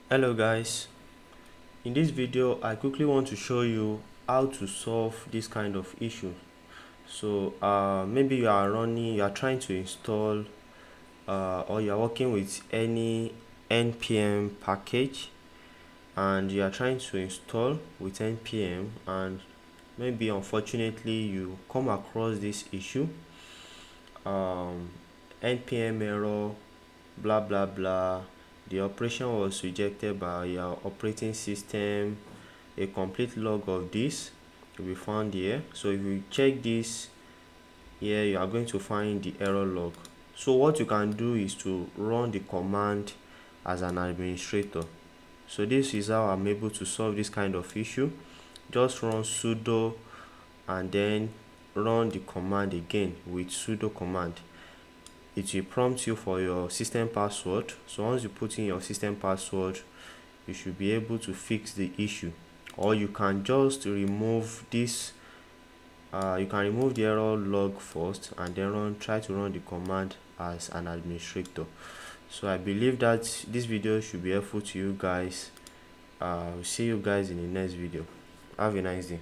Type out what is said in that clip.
Hello guys, in this video I quickly want to show you how to solve this kind of issue. So maybe you are trying to install or you are working with any NPM package and you are trying to install with NPM, and maybe unfortunately you come across this issue, NPM error, blah blah blah, the operation was rejected by your operating system. A complete log of this will be found here. So if you check this here, you are going to find the error log. So what you can do is to run the command as an administrator. So this is how I'm able to solve this kind of issue. Just run sudo and then run the command again with sudo command. It will prompt you for your system password. So once you put in your system password, you should be able to fix the issue. Or you can just remove this, you can remove the error log first and then try to run the command as an administrator. So I believe that this video should be helpful to you guys. See you guys in the next video. Have a nice day.